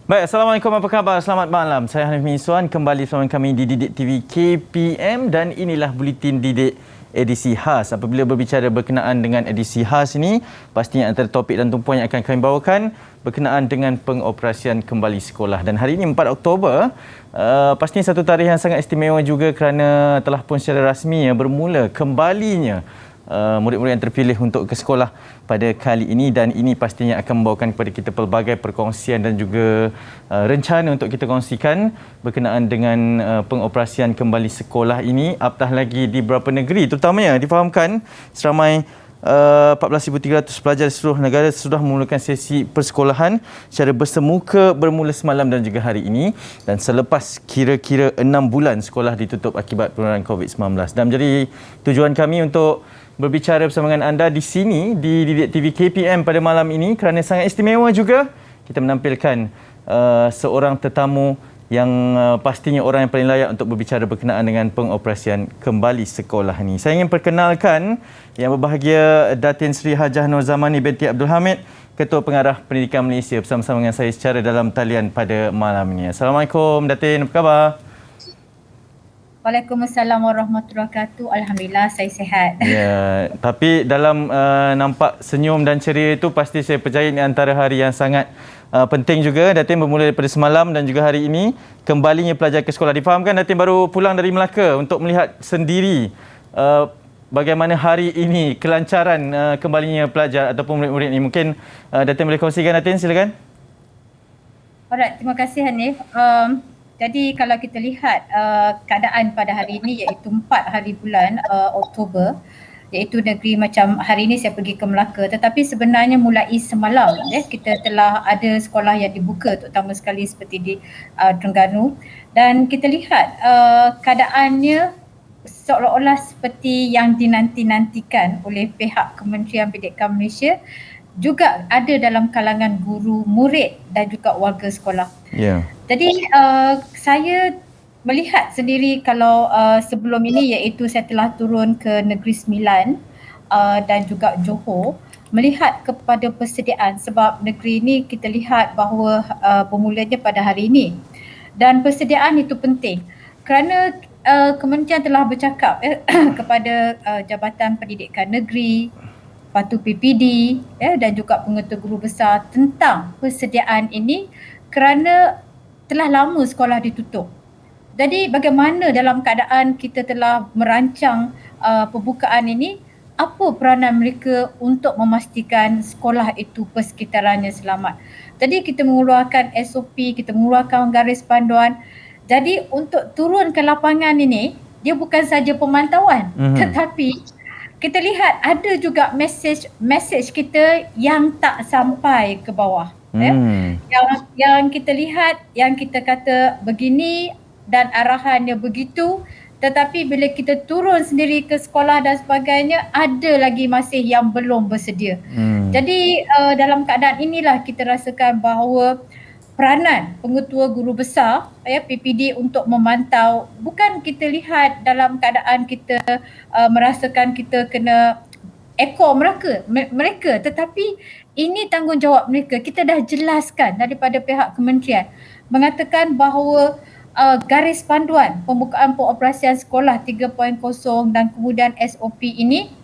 Baik, Assalamualaikum, apa khabar? Selamat malam. Saya Hanif Miswan, kembali bersama kami di Didik TV KPM dan inilah Buletin Didik edisi khas. Apabila berbicara berkenaan dengan edisi khas ini, pastinya antara topik dan tumpuan yang akan kami bawakan berkenaan dengan pengoperasian kembali sekolah. Dan hari ini 4 Oktober, pastinya satu tarikh yang sangat istimewa juga kerana telah pun secara rasmi bermula kembalinya murid-murid yang terpilih untuk ke sekolah pada kali ini, dan ini pastinya akan membawakan kepada kita pelbagai perkongsian dan juga rencana untuk kita kongsikan berkenaan dengan pengoperasian kembali sekolah ini, apatah lagi di beberapa negeri, terutamanya difahamkan seramai 14,300 pelajar di seluruh negara sudah memulakan sesi persekolahan secara bersemuka bermula semalam dan juga hari ini, dan selepas kira-kira 6 bulan sekolah ditutup akibat penularan COVID-19. Dan menjadi tujuan kami untuk berbicara bersama dengan anda di sini di Didik TV KPM pada malam ini kerana sangat istimewa juga kita menampilkan seorang tetamu yang pastinya orang yang paling layak untuk berbicara berkenaan dengan pengoperasian kembali sekolah ini. Saya ingin perkenalkan yang berbahagia Datin Sri Hajah Nur Zamani binti Abdul Hamid, Ketua Pengarah Pendidikan Malaysia, bersama-sama dengan saya secara dalam talian pada malam ini. Assalamualaikum Datin, apa khabar? Waalaikumsalam warahmatullahi wabarakatuh. Alhamdulillah, saya sihat. Ya, tapi dalam nampak senyum dan ceria itu pasti saya percaya ini antara hari yang sangat penting juga. Datin bermula daripada semalam dan juga hari ini kembalinya pelajar ke sekolah. Difahamkan Datin baru pulang dari Melaka untuk melihat sendiri bagaimana hari ini kelancaran kembalinya pelajar ataupun murid-murid ini. Mungkin Datin boleh kongsikan, Datin, silakan. Alright, terima kasih Hanif. Jadi kalau kita lihat keadaan pada hari ini iaitu 4 hari bulan Oktober, iaitu negeri macam hari ini saya pergi ke Melaka, tetapi sebenarnya mulai semalam kita telah ada sekolah yang dibuka, terutama sekali seperti di Terengganu, dan kita lihat keadaannya seolah-olah seperti yang dinanti-nantikan oleh pihak Kementerian Pendidikan Malaysia, juga ada dalam kalangan guru, murid dan juga warga sekolah. Ya. Jadi saya melihat sendiri kalau sebelum ini iaitu saya telah turun ke Negeri Sembilan dan juga Johor, melihat kepada persediaan, sebab negeri ini kita lihat bahawa bermulanya pada hari ini, dan persediaan itu penting kerana kementerian telah bercakap kepada Jabatan Pendidikan Negeri, Patu PPD dan juga pengetua guru besar tentang persediaan ini kerana telah lama sekolah ditutup. Jadi bagaimana dalam keadaan kita telah merancang pembukaan ini, apa peranan mereka untuk memastikan sekolah itu persekitarannya selamat. Jadi kita mengeluarkan SOP, kita mengeluarkan garis panduan. Jadi untuk turun ke lapangan ini, dia bukan saja pemantauan, tetapi kita lihat ada juga mesej kita yang tak sampai ke bawah. Yang kita lihat, yang kita kata begini dan arahannya begitu, tetapi bila kita turun sendiri ke sekolah dan sebagainya, ada lagi masih yang belum bersedia. Jadi dalam keadaan inilah kita rasakan bahawa peranan pengetua guru besar PPD untuk memantau, bukan kita lihat dalam keadaan kita merasakan kita kena ekor mereka, tetapi ini tanggungjawab mereka. Kita dah jelaskan daripada pihak kementerian mengatakan bahawa garis panduan pembukaan pengoperasian sekolah 3.0 dan kemudian SOP ini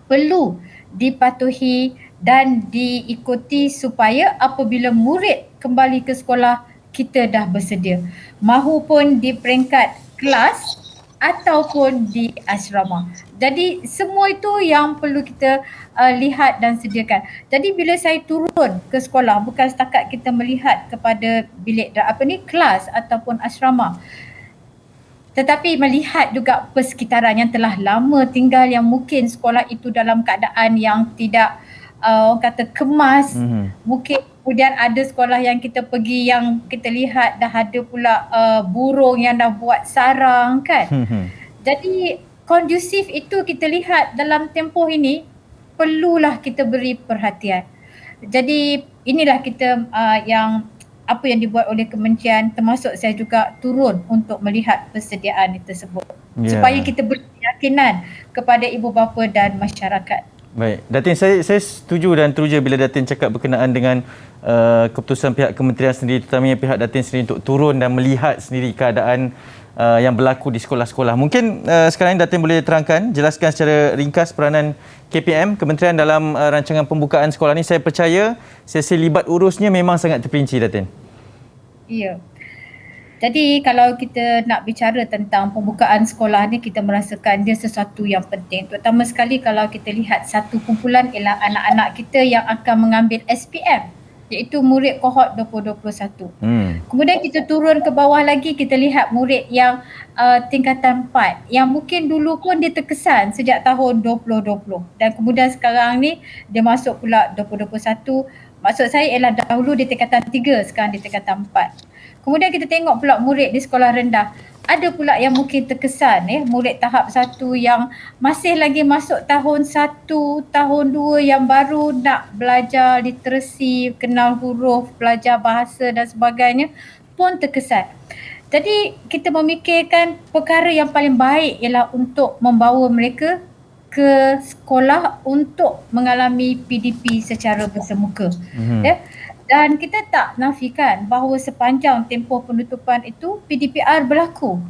perlu dipatuhi dan diikuti supaya apabila murid kembali ke sekolah kita dah bersedia, mahupun di peringkat kelas ataupun di asrama. Jadi semua itu yang perlu kita lihat dan sediakan. Jadi bila saya turun ke sekolah, bukan setakat kita melihat kepada bilik kelas ataupun asrama, tetapi melihat juga persekitaran yang telah lama tinggal, yang mungkin sekolah itu dalam keadaan yang tidak orang kata kemas. Mungkin kemudian ada sekolah yang kita pergi yang kita lihat dah ada pula burung yang dah buat sarang kan. Jadi kondusif itu kita lihat dalam tempoh ini perlulah kita beri perhatian. Jadi inilah kita yang apa yang dibuat oleh kementerian, termasuk saya juga turun untuk melihat persediaan tersebut supaya kita beri keyakinan kepada ibu bapa dan masyarakat. Baik, Datin, saya setuju dan teruja bila Datin cakap berkenaan dengan keputusan pihak kementerian sendiri, terutamanya pihak Datin sendiri untuk turun dan melihat sendiri keadaan yang berlaku di sekolah-sekolah. Mungkin sekarang ini Datin boleh terangkan, jelaskan secara ringkas peranan KPM, Kementerian dalam rancangan pembukaan sekolah ini. Saya percaya sesi libat urusnya memang sangat terperinci, Datin. Ya. Jadi kalau kita nak bicara tentang pembukaan sekolah ni, kita merasakan dia sesuatu yang penting. Terutama sekali kalau kita lihat satu kumpulan ialah anak-anak kita yang akan mengambil SPM, iaitu murid kohort 2021. Kemudian kita turun ke bawah lagi, kita lihat murid yang tingkatan 4 yang mungkin dulu pun dia terkesan sejak tahun 2020 dan kemudian sekarang ni dia masuk pula 2021. Maksud saya ialah dahulu di tingkatan 3, sekarang di tingkatan 4. Kemudian kita tengok pula murid di sekolah rendah. Ada pula yang mungkin terkesan murid tahap 1 yang masih lagi masuk tahun 1, tahun 2 yang baru nak belajar literasi, kenal huruf, belajar bahasa dan sebagainya pun terkesan. Jadi kita memikirkan perkara yang paling baik ialah untuk membawa mereka ke sekolah untuk mengalami PDP secara bersemuka. Dan kita tak nafikan bahawa sepanjang tempoh penutupan itu PDPR berlaku.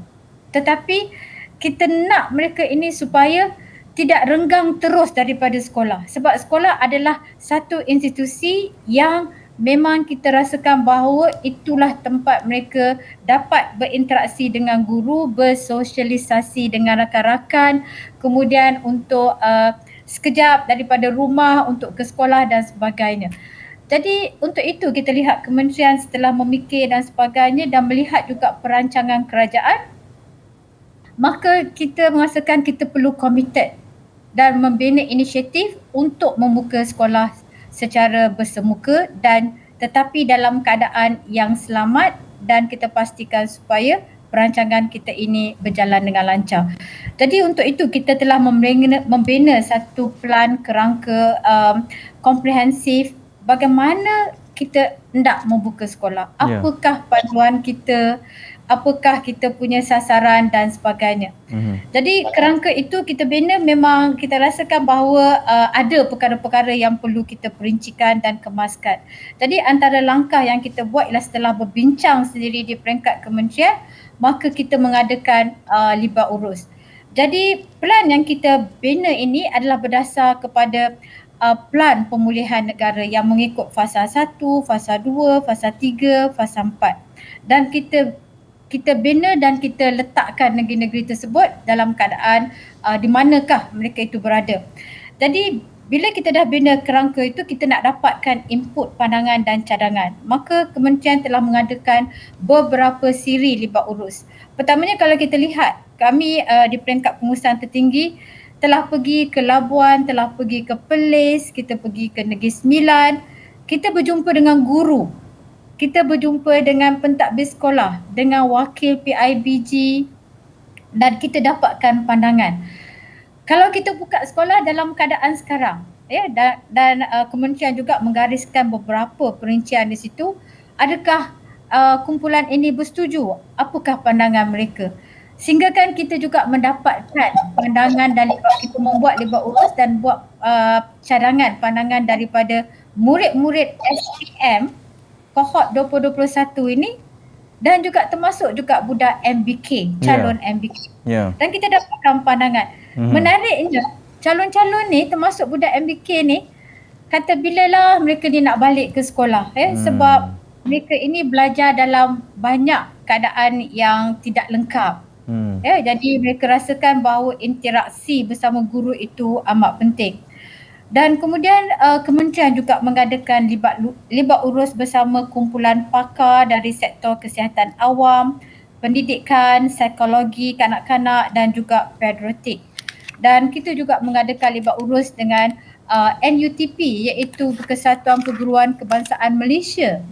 Tetapi kita nak mereka ini supaya tidak renggang terus daripada sekolah. Sebab sekolah adalah satu institusi yang memang kita rasakan bahawa itulah tempat mereka dapat berinteraksi dengan guru, bersosialisasi dengan rakan-rakan, kemudian untuk sekejap daripada rumah untuk ke sekolah dan sebagainya. Jadi untuk itu kita lihat kementerian setelah memikir dan sebagainya dan melihat juga perancangan kerajaan, maka kita merasakan kita perlu committed dan membina inisiatif untuk membuka sekolah secara bersemuka dan tetapi dalam keadaan yang selamat dan kita pastikan supaya perancangan kita ini berjalan dengan lancar. Jadi untuk itu kita telah membina satu plan kerangka komprehensif bagaimana kita hendak membuka sekolah. Apakah panduan kita, apakah kita punya sasaran dan sebagainya. Jadi kerangka itu kita bina memang kita rasakan bahawa ada perkara-perkara yang perlu kita perincikan dan kemaskan. Jadi antara langkah yang kita buat ialah setelah berbincang sendiri di peringkat kementerian, maka kita mengadakan libat urus. Jadi plan yang kita bina ini adalah berdasar kepada plan pemulihan negara yang mengikut fasa 1, fasa 2, fasa 3, fasa 4. Dan kita bina dan kita letakkan negeri-negeri tersebut dalam keadaan di manakah mereka itu berada. Jadi bila kita dah bina kerangka itu, kita nak dapatkan input, pandangan dan cadangan. Maka kementerian telah mengadakan beberapa siri libat urus. Pertamanya kalau kita lihat, kami di peringkat pengurusan tertinggi telah pergi ke Labuan, telah pergi ke Perlis, kita pergi ke Negeri Sembilan, kita berjumpa dengan guru, kita berjumpa dengan pentadbir sekolah, dengan wakil PIBG dan kita dapatkan pandangan. Kalau kita buka sekolah dalam keadaan sekarang, dan kementerian juga menggariskan beberapa perincian di situ, adakah kumpulan ini bersetuju? Apakah pandangan mereka? Sehingga kan kita juga mendapatkan pandangan dan kita membuat libat urus dan buat cadangan pandangan daripada murid-murid SPM kohort 2021 ini dan juga termasuk juga budak MBK, calon MBK. Dan kita dapatkan pandangan. Menariknya, calon-calon ni termasuk budak MBK ni kata bilalah mereka ni nak balik ke sekolah sebab mereka ini belajar dalam banyak keadaan yang tidak lengkap. Jadi mereka rasakan bahawa interaksi bersama guru itu amat penting. Dan kemudian kementerian juga mengadakan libat urus bersama kumpulan pakar dari sektor kesihatan awam, pendidikan, psikologi kanak-kanak dan juga pediatrik. Dan kita juga mengadakan libat urus dengan NUTP iaitu Kesatuan Perguruan Kebangsaan Malaysia.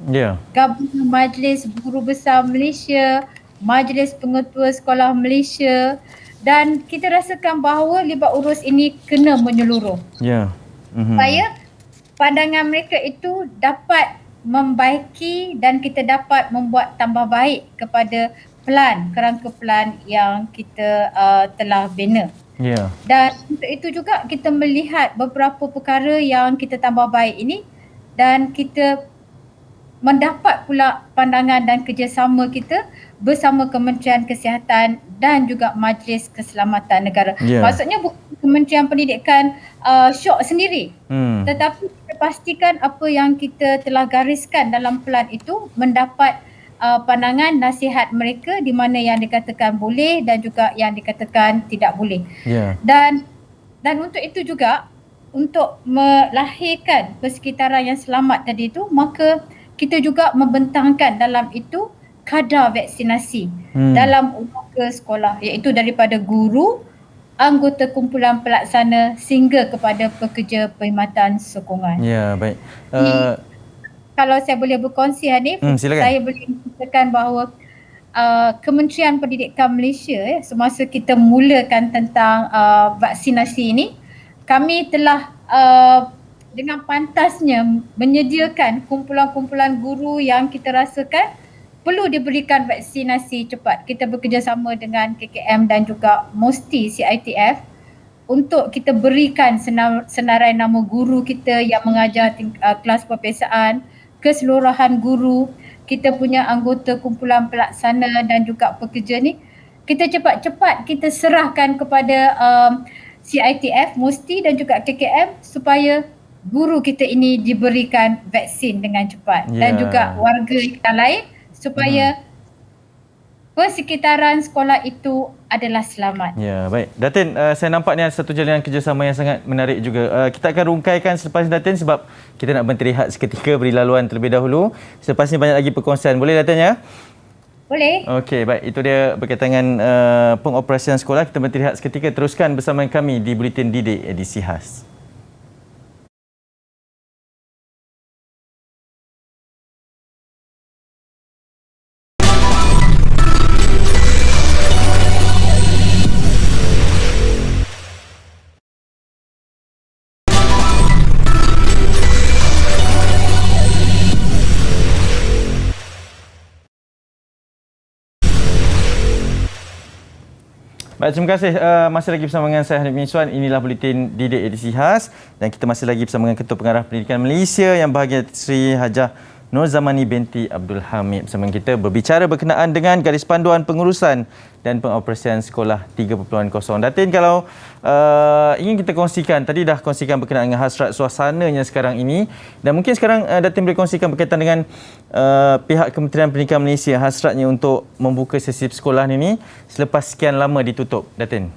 Gabungan Majlis Guru Besar Malaysia, Majlis Pengetua Sekolah Malaysia dan kita rasakan bahawa libat urus ini kena menyeluruh. Supaya pandangan mereka itu dapat membaiki dan kita dapat membuat tambah baik kepada kerangka plan yang kita telah bina. Ya. Dan untuk itu juga kita melihat beberapa perkara yang kita tambah baik ini dan kita mendapat pula pandangan dan kerjasama kita bersama Kementerian Kesihatan dan juga Majlis Keselamatan Negara. Ya. Maksudnya bukan Kementerian Pendidikan syok sendiri. Tetapi kita pastikan apa yang kita telah gariskan dalam pelan itu mendapat pandangan nasihat mereka di mana yang dikatakan boleh dan juga yang dikatakan tidak boleh. Ya. Dan untuk itu juga untuk melahirkan persekitaran yang selamat tadi itu, maka kita juga membentangkan dalam itu kadar vaksinasi dalam usaha sekolah, iaitu daripada guru, anggota kumpulan pelaksana sehingga kepada pekerja perkhidmatan sokongan. Ya, baik. Kalau saya boleh berkongsi Hanif, saya boleh katakan bahawa Kementerian Pendidikan Malaysia semasa kita mulakan tentang vaksinasi ini, kami telah dengan pantasnya menyediakan kumpulan-kumpulan guru yang kita rasakan perlu diberikan vaksinasi cepat. Kita bekerjasama dengan KKM dan juga MOSTI CITF untuk kita berikan senarai nama guru kita yang mengajar kelas peperiksaan, keseluruhan guru, kita punya anggota kumpulan pelaksana dan juga pekerja ni, kita cepat-cepat kita serahkan kepada CITF, MOSTI dan juga KKM supaya guru kita ini diberikan vaksin dengan cepat dan juga warga yang lain supaya persekitaran sekolah itu adalah selamat. Ya, baik. Datin, saya nampak ni ada satu jalinan kerjasama yang sangat menarik juga. Kita akan rungkaikan selepas ni Datin sebab kita nak berhenti rehat seketika, beri laluan terlebih dahulu. Selepas ni banyak lagi perkongsian. Boleh Datin ya? Boleh. Okey, baik. Itu dia berkaitan dengan pengoperasian sekolah. Kita berhenti rehat seketika. Teruskan bersama kami di Buletin Didik edisi khas. Baik, terima kasih. Masih lagi bersama dengan saya Hanif Miswan. Inilah Buletin Didik edisi khas dan kita masih lagi bersama dengan Ketua Pengarah Pendidikan Malaysia yang bahagia Sri Hajah Nur Zamani binti Abdul Hamid bersama kita berbicara berkenaan dengan garis panduan pengurusan dan pengoperasian sekolah 3.0. Datin, kalau ingin kita kongsikan, tadi dah kongsikan berkenaan dengan hasrat suasananya sekarang ini dan mungkin sekarang Datin boleh kongsikan berkaitan dengan pihak Kementerian Pendidikan Malaysia hasratnya untuk membuka sesi sekolah ini selepas sekian lama ditutup. Datin.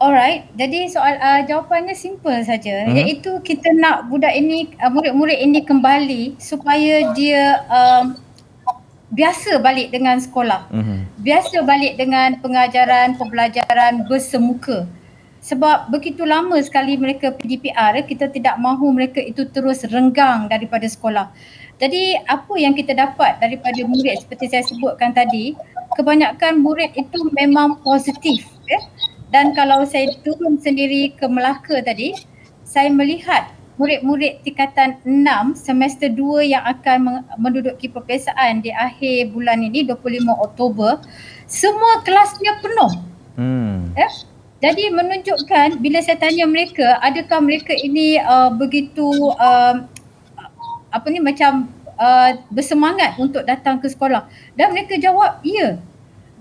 Alright, jadi soal jawapannya simple saja, iaitu kita nak budak ini, murid-murid ini kembali supaya dia biasa balik dengan sekolah, biasa balik dengan pengajaran, pembelajaran bersemuka. Sebab begitu lama sekali mereka PDPR, kita tidak mahu mereka itu terus renggang daripada sekolah. Jadi apa yang kita dapat daripada murid seperti saya sebutkan tadi, kebanyakan murid itu memang positif. Dan kalau saya turun sendiri ke Melaka tadi, saya melihat murid-murid tingkatan 6 semester 2 yang akan menduduki peperiksaan di akhir bulan ini 25 Oktober, semua kelasnya penuh. Jadi menunjukkan bila saya tanya mereka, adakah mereka ini begitu bersemangat untuk datang ke sekolah, dan mereka jawab ya.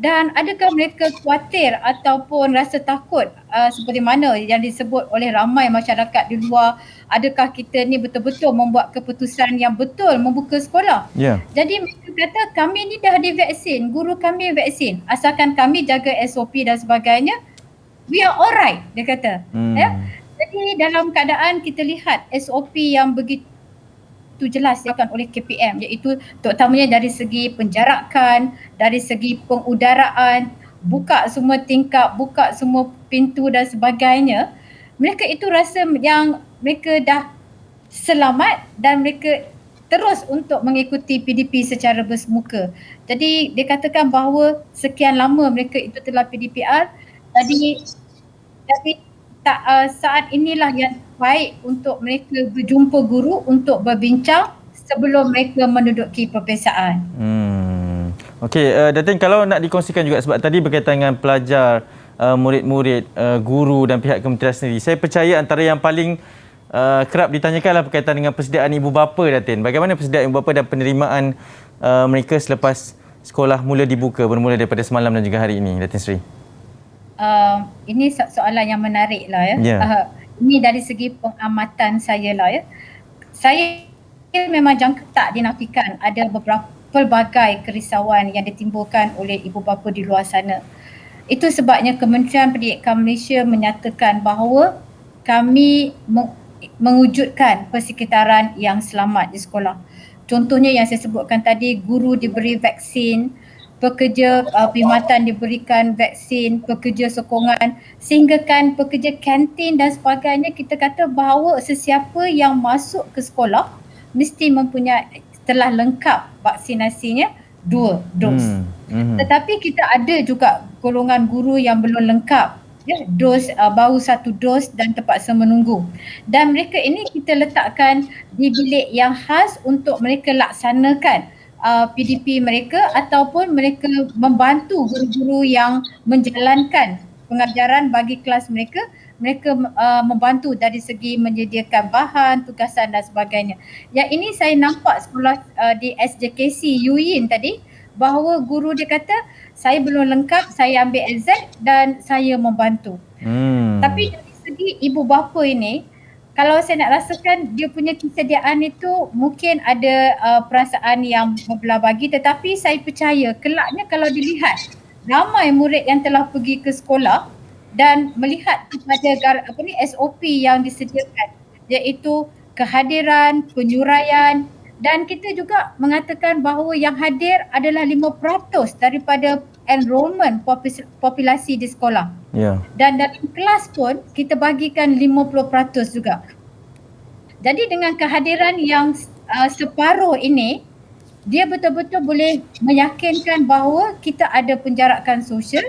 Dan adakah mereka khawatir ataupun rasa takut seperti mana yang disebut oleh ramai masyarakat di luar, adakah kita ni betul-betul membuat keputusan yang betul membuka sekolah? Jadi mereka kata kami ni dah divaksin, guru kami vaksin, asalkan kami jaga SOP dan sebagainya, we are alright, dia kata. Jadi dalam keadaan kita lihat SOP yang begitu jelas dilakukan oleh KPM, iaitu terutamanya dari segi penjarakan, dari segi pengudaraan, buka semua tingkap, buka semua pintu dan sebagainya, mereka itu rasa yang mereka dah selamat dan mereka terus untuk mengikuti PDP secara bersemuka. Jadi dia katakan bahawa sekian lama mereka itu telah PDPR, jadi saat inilah yang baik untuk mereka berjumpa guru untuk berbincang sebelum mereka menduduki peperiksaan. Okey, Datin, kalau nak dikongsikan juga sebab tadi berkaitan dengan pelajar murid-murid, guru dan pihak kementerian sendiri. Saya percaya antara yang paling kerap ditanyakanlah berkaitan dengan persediaan ibu bapa, Datin. Bagaimana persediaan ibu bapa dan penerimaan mereka selepas sekolah mula dibuka bermula daripada semalam dan juga hari ini, Datin Sri? Ini soalan yang menarik lah ya. Yeah. Ini dari segi pengamatan saya lah ya. Saya memang jangka tak dinafikan ada beberapa pelbagai kerisauan yang ditimbulkan oleh ibu bapa di luar sana. Itu sebabnya Kementerian Pendidikan Malaysia menyatakan bahawa kami mewujudkan persekitaran yang selamat di sekolah. Contohnya yang saya sebutkan tadi, guru diberi vaksin, pekerja perkhidmatan diberikan vaksin, pekerja sokongan, sehinggakan pekerja kantin dan sebagainya. Kita kata bahawa sesiapa yang masuk ke sekolah mesti mempunyai telah lengkap vaksinasinya 2 dos. Tetapi kita ada juga golongan guru yang belum lengkap ya, dos baru 1 dos dan terpaksa menunggu. Dan mereka ini kita letakkan di bilik yang khas untuk mereka laksanakan PDP mereka ataupun mereka membantu guru-guru yang menjalankan pengajaran bagi kelas mereka. Mereka membantu dari segi menyediakan bahan, tugasan dan sebagainya. Yang ini saya nampak sekolah di SJKC UIN tadi bahawa guru dia kata saya belum lengkap, saya ambil exam dan saya membantu. Tapi dari segi ibu bapa ini, kalau saya nak rasakan dia punya kesediaan itu mungkin ada perasaan yang membelah bagi, tetapi saya percaya kelaknya kalau dilihat ramai murid yang telah pergi ke sekolah dan melihat kepada SOP yang disediakan, iaitu kehadiran, penyuraian, dan kita juga mengatakan bahawa yang hadir adalah 5% daripada enrolment populasi di sekolah. Yeah. Dan dalam kelas pun kita bagikan 50% juga. Jadi dengan kehadiran yang separuh ini, dia betul-betul boleh meyakinkan bahawa kita ada penjarakan sosial,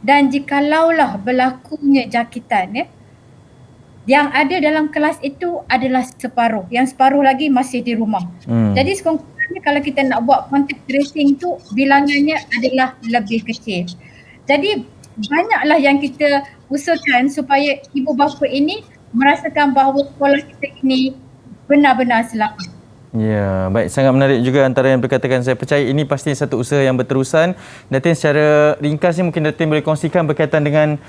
dan jikalaulah berlakunya jangkitan ya, yang ada dalam kelas itu adalah separuh. Yang separuh lagi masih di rumah. Jadi sekurang-kurangnya kalau kita nak buat contact tracing tu bilangannya adalah lebih kecil. Jadi banyaklah yang kita usahakan supaya ibu bapa ini merasakan bahawa sekolah kita ini benar-benar selamat. Ya, baik. Sangat menarik juga antara yang berkatakan. Saya percaya ini pasti satu usaha yang berterusan. Datin, secara ringkas ni mungkin Datin boleh kongsikan berkaitan dengan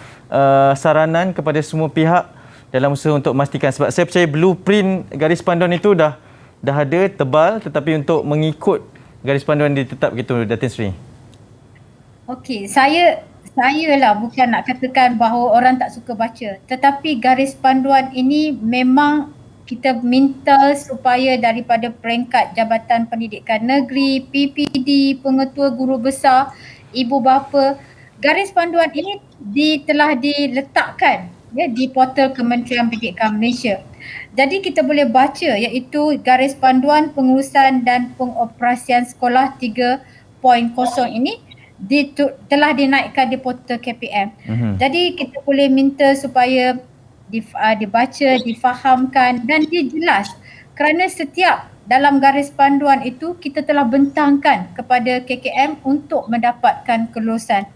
saranan kepada semua pihak dalam usaha untuk memastikan, sebab saya percaya blueprint garis panduan itu dah ada tebal, tetapi untuk mengikut garis panduan ditetap gitu, Datin Sri. Okey, saya lah bukan nak katakan bahawa orang tak suka baca, tetapi garis panduan ini memang kita minta supaya daripada peringkat Jabatan Pendidikan Negeri, PPD, pengetua guru besar, ibu bapa, garis panduan ini telah diletakkan ya di portal Kementerian Pendidikan Malaysia. Jadi kita boleh baca, iaitu garis panduan pengurusan dan pengoperasian sekolah 3.0 ini telah dinaikkan di portal KPM. Jadi kita boleh minta supaya dibaca, difahamkan dan dia jelas, kerana setiap dalam garis panduan itu kita telah bentangkan kepada KKM untuk mendapatkan kelulusan.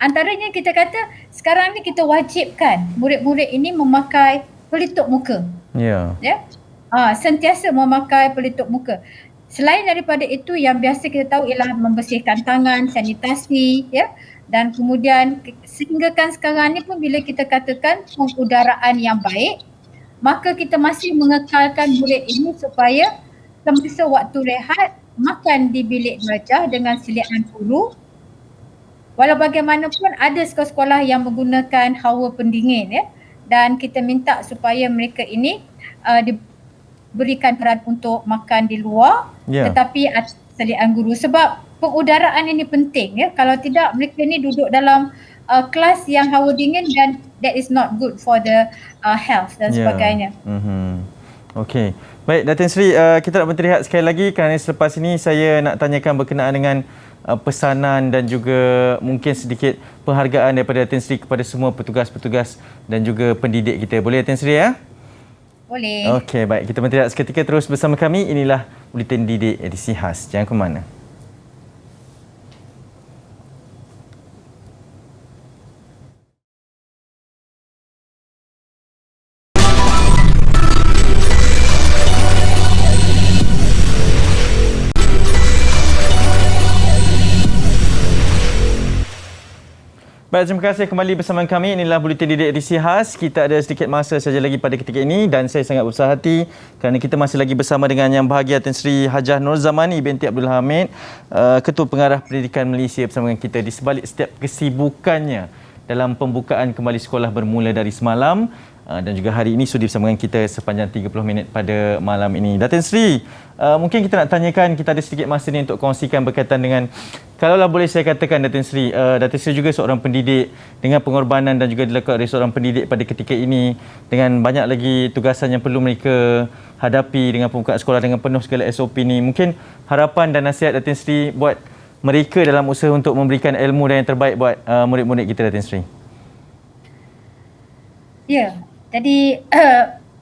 Antaranya kita kata sekarang ni kita wajibkan murid-murid ini memakai pelitup muka. Ya. Sentiasa memakai pelitup muka. Selain daripada itu, yang biasa kita tahu ialah membersihkan tangan, sanitasi ya. Dan kemudian sehinggakan sekarang ni pun bila kita katakan pengudaraan yang baik, maka kita masih mengekalkan murid ini supaya semasa waktu rehat makan di bilik belajar dengan sediaan guru. Walau bagaimanapun ada sekolah-sekolah yang menggunakan hawa pendingin ya, dan kita minta supaya mereka ini diberikan peran untuk makan di luar, tetapi atas sediaan guru, sebab pengudaraan ini penting ya. Kalau tidak mereka ni duduk dalam kelas yang hawa dingin dan that is not good for the health dan sebagainya. Okey. Baik, Datin Sri, kita nak berteriak sekali lagi kerana selepas ini saya nak tanyakan berkenaan dengan pesanan dan juga mungkin sedikit penghargaan daripada Datin Sri kepada semua petugas-petugas dan juga pendidik kita. Boleh Datin Sri ya? Boleh. Okey, baik. Kita berteriak seketika, terus bersama kami. Inilah Buletin Didik edisi khas. Jangan ke mana. Baik, terima kasih kembali bersama kami. Inilah Buletin Didik edisi khas. Kita ada sedikit masa saja lagi pada ketika ini dan saya sangat berbesar hati kerana kita masih lagi bersama dengan Yang Berbahagia Tan Sri Hajah Nur Zamani binti Abdul Hamid, Ketua Pengarah Pendidikan Malaysia bersama dengan kita di sebalik setiap kesibukannya dalam pembukaan kembali sekolah bermula dari semalam. Dan juga hari ini sudi bersama dengan kita sepanjang 30 minit pada malam ini. Datin Sri, mungkin kita nak tanyakan, kita ada sedikit masa ni untuk kongsikan berkaitan dengan, kalaulah boleh saya katakan Datin Sri, Datin Sri juga seorang pendidik dengan pengorbanan dan juga dilakukan oleh seorang pendidik pada ketika ini dengan banyak lagi tugasan yang perlu mereka hadapi dengan pembukaan sekolah dengan penuh segala SOP ni. Mungkin harapan dan nasihat Datin Sri buat mereka dalam usaha untuk memberikan ilmu dan yang terbaik buat murid-murid kita, Datin Sri. Ya. Jadi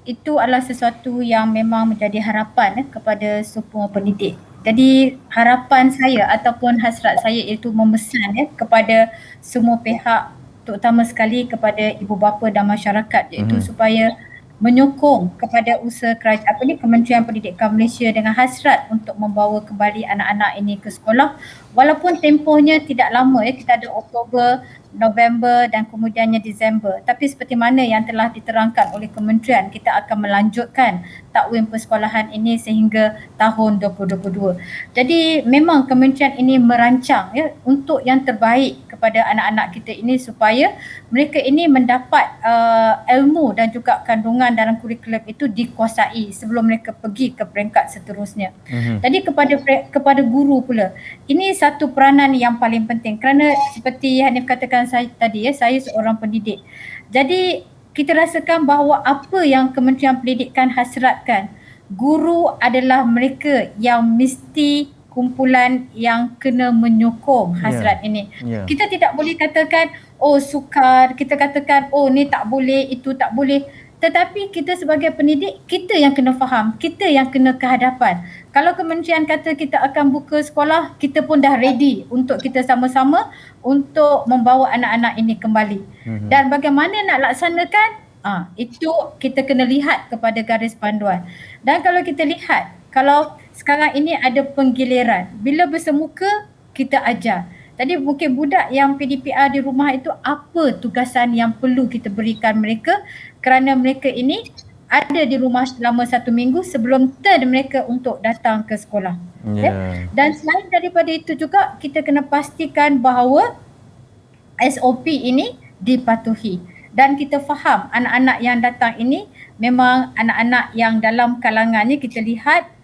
itu adalah sesuatu yang memang menjadi harapan kepada semua pendidik. Jadi harapan saya ataupun hasrat saya itu memesan kepada semua pihak, terutama sekali kepada ibu bapa dan masyarakat, iaitu supaya menyokong kepada usaha Kementerian Pendidikan Malaysia dengan hasrat untuk membawa kembali anak-anak ini ke sekolah, walaupun tempohnya tidak lama, kita ada Oktober, November dan kemudiannya Disember. Tapi seperti mana yang telah diterangkan oleh kementerian, kita akan melanjutkan takwim persekolahan ini sehingga tahun 2022. Jadi memang kementerian ini merancang untuk yang terbaik kepada anak-anak kita ini supaya mereka ini mendapat ilmu dan juga kandungan dalam kurikulum itu dikuasai sebelum mereka pergi ke peringkat seterusnya. Jadi kepada guru pula, ini satu peranan yang paling penting kerana seperti Hanif katakan saya tadi, saya seorang pendidik. Jadi kita rasakan bahawa apa yang Kementerian Pendidikan hasratkan, guru adalah mereka yang mesti kumpulan yang kena menyokong hasrat ini. Kita tidak boleh katakan oh sukar, kita katakan oh ni tak boleh, itu tak boleh. Tetapi kita sebagai pendidik, kita yang kena faham, kita yang kena ke hadapan. Kalau kementerian kata kita akan buka sekolah, kita pun dah ready untuk kita sama-sama untuk membawa anak-anak ini kembali. Dan bagaimana nak laksanakan, itu kita kena lihat kepada garis panduan. Dan kalau kita lihat, kalau sekarang ini ada penggiliran, bila bersemuka kita ajar. Tadi mungkin budak yang PDPR di rumah itu apa tugasan yang perlu kita berikan mereka kerana mereka ini ada di rumah selama 1 minggu sebelum turn mereka untuk datang ke sekolah. Dan selain daripada itu juga kita kena pastikan bahawa SOP ini dipatuhi. Dan kita faham anak-anak yang datang ini memang anak-anak yang dalam kalangannya kita lihat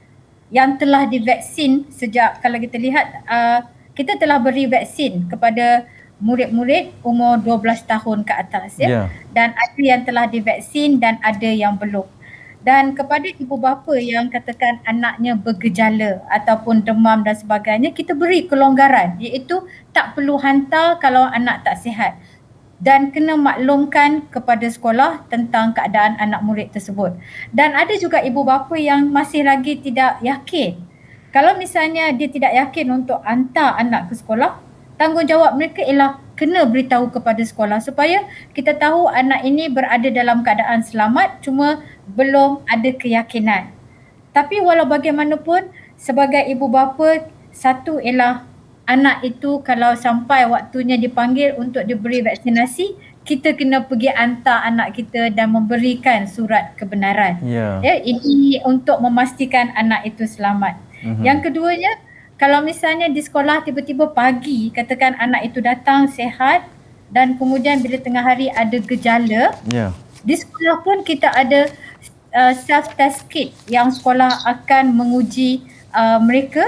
yang telah divaksin sejak, kalau kita lihat kita telah beri vaksin kepada murid-murid umur 12 tahun ke atas dan ada yang telah divaksin dan ada yang belum. Dan kepada ibu bapa yang katakan anaknya bergejala ataupun demam dan sebagainya, kita beri kelonggaran, iaitu tak perlu hantar kalau anak tak sihat dan kena maklumkan kepada sekolah tentang keadaan anak murid tersebut. Dan ada juga ibu bapa yang masih lagi tidak yakin. Kalau misalnya dia tidak yakin untuk hantar anak ke sekolah, tanggungjawab mereka ialah kena beritahu kepada sekolah supaya kita tahu anak ini berada dalam keadaan selamat, cuma belum ada keyakinan. Tapi walau bagaimanapun, sebagai ibu bapa, satu ialah anak itu kalau sampai waktunya dipanggil untuk diberi vaksinasi, kita kena pergi hantar anak kita dan memberikan surat kebenaran. Ini untuk memastikan anak itu selamat. Yang keduanya, kalau misalnya di sekolah tiba-tiba pagi katakan anak itu datang sihat dan kemudian bila tengah hari ada gejala, di sekolah pun kita ada self-test kit yang sekolah akan menguji mereka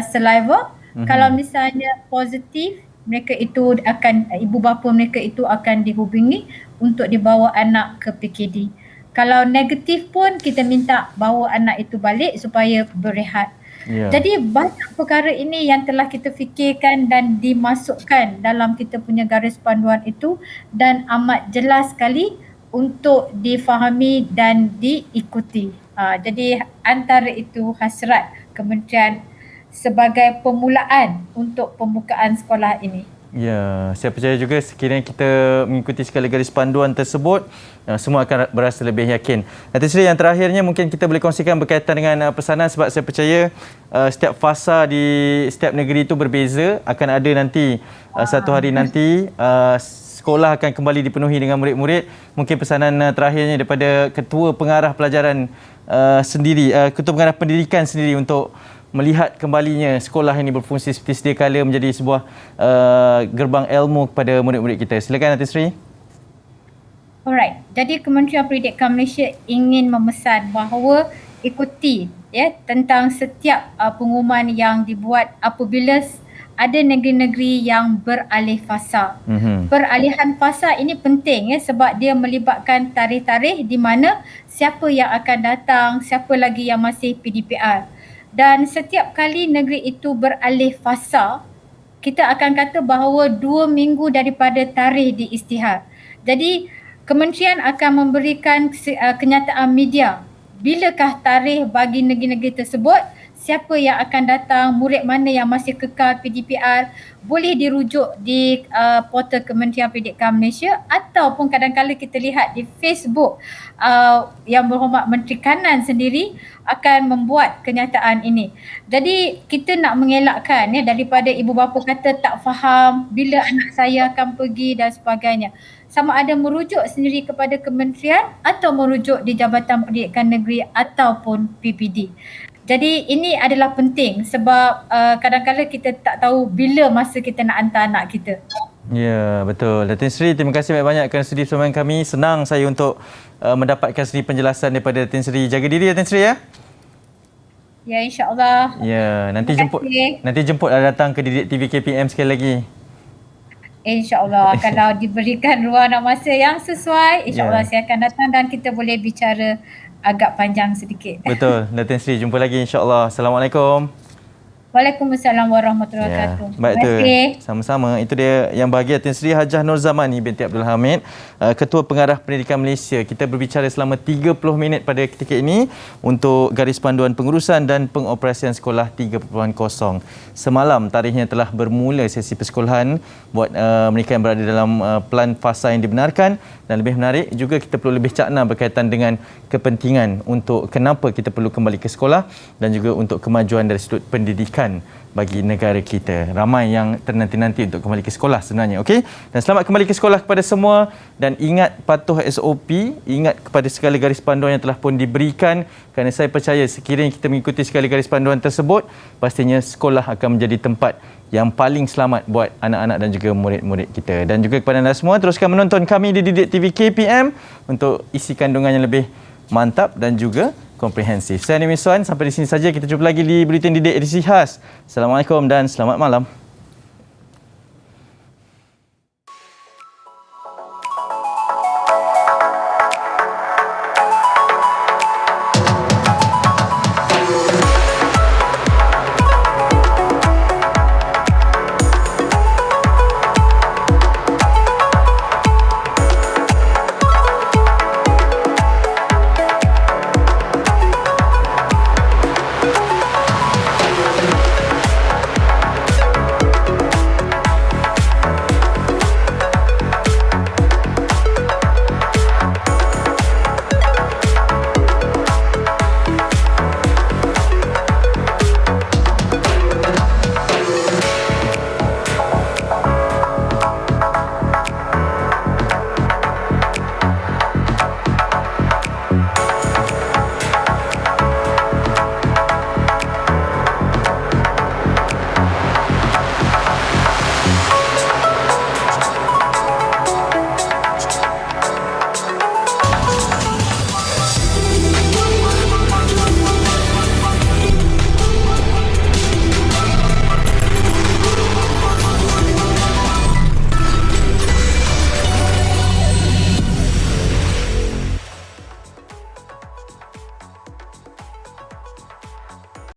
saliva. Kalau misalnya positif, mereka itu akan, ibu bapa mereka itu akan dihubungi untuk dibawa anak ke PKD. Kalau negatif pun kita minta bawa anak itu balik supaya berehat. Jadi banyak perkara ini yang telah kita fikirkan dan dimasukkan dalam kita punya garis panduan itu dan amat jelas sekali untuk difahami dan diikuti. Jadi antara itu hasrat kementerian sebagai permulaan untuk pembukaan sekolah ini. Ya, saya percaya juga sekiranya kita mengikuti segala garis panduan tersebut, semua akan berasa lebih yakin. Datin Sri, yang terakhirnya mungkin kita boleh kongsikan berkaitan dengan pesanan, sebab saya percaya setiap fasa di setiap negeri itu berbeza. Akan ada nanti satu hari nanti sekolah akan kembali dipenuhi dengan murid-murid. Mungkin pesanan terakhirnya daripada Ketua Pengarah Pelajaran sendiri, Ketua Pengarah Pendidikan sendiri untuk melihat kembalinya sekolah ini berfungsi seperti sedia kala menjadi sebuah gerbang ilmu kepada murid-murid kita. Silakan Datin Sri. Alright, jadi Kementerian Pendidikan Malaysia ingin memesan bahawa ikuti tentang setiap pengumuman yang dibuat apabila ada negeri-negeri yang beralih fasa. Peralihan fasa ini penting sebab dia melibatkan tarikh-tarikh di mana siapa yang akan datang, siapa lagi yang masih PDPR. Dan setiap kali negeri itu beralih fasa, kita akan kata bahawa 2 minggu daripada tarikh diisytihar. Jadi kementerian akan memberikan kenyataan media bilakah tarikh bagi negeri-negeri tersebut, siapa yang akan datang, murid mana yang masih kekal PDPR, boleh dirujuk di portal Kementerian Pendidikan Malaysia, ataupun kadang-kadang kita lihat di Facebook Yang Berhormat Menteri Kanan sendiri akan membuat kenyataan ini. Jadi kita nak mengelakkan daripada ibu bapa kata tak faham bila anak saya akan pergi dan sebagainya. Sama ada merujuk sendiri kepada kementerian atau merujuk di Jabatan Pendidikan Negeri ataupun PPD. Jadi ini adalah penting sebab kadang-kadang kita tak tahu bila masa kita nak hantar anak kita. Ya, betul. Datin Sri, terima kasih banyak-banyak kerana sudi bersama kami. Senang saya untuk mendapatkan sedikit penjelasan daripada Datin Sri. Jaga diri Datin Sri ya. Ya, insya-Allah. Ya, nanti jemputlah datang ke Didik TV KPM sekali lagi. InsyaAllah kalau diberikan ruang dan masa yang sesuai, insyaAllah saya akan datang dan kita boleh bicara agak panjang sedikit. Betul. Datin Sri, jumpa lagi insyaAllah. Assalamualaikum. Waalaikumsalam warahmatullahi wabarakatuh. Baik tu. Sama-sama. Itu dia yang bahagia Datin Sri Hajah Nur Zamani binti Abdul Hamid, Ketua Pengarah Pendidikan Malaysia. Kita berbicara selama 30 minit pada ketika ini untuk garis panduan pengurusan dan pengoperasian sekolah 3.0. Semalam tarikhnya telah bermula sesi persekolahan buat mereka yang berada dalam pelan fasa yang dibenarkan, dan lebih menarik juga kita perlu lebih cakna berkaitan dengan kepentingan untuk kenapa kita perlu kembali ke sekolah dan juga untuk kemajuan dari sudut pendidikan bagi negara kita. Ramai yang ternanti-nanti untuk kembali ke sekolah sebenarnya. Okey? Dan selamat kembali ke sekolah kepada semua, dan ingat patuh SOP, ingat kepada segala garis panduan yang telah pun diberikan, kerana saya percaya sekiranya kita mengikuti segala garis panduan tersebut, pastinya sekolah akan menjadi tempat yang paling selamat buat anak-anak dan juga murid-murid kita. Dan juga kepada anda semua, teruskan menonton kami di Didik TV KPM untuk isi kandungan yang lebih mantap dan juga komprehensif. Saya Nimi Suan, sampai di sini saja. Kita jumpa lagi di Buletin Didik edisi khas. Assalamualaikum dan selamat malam.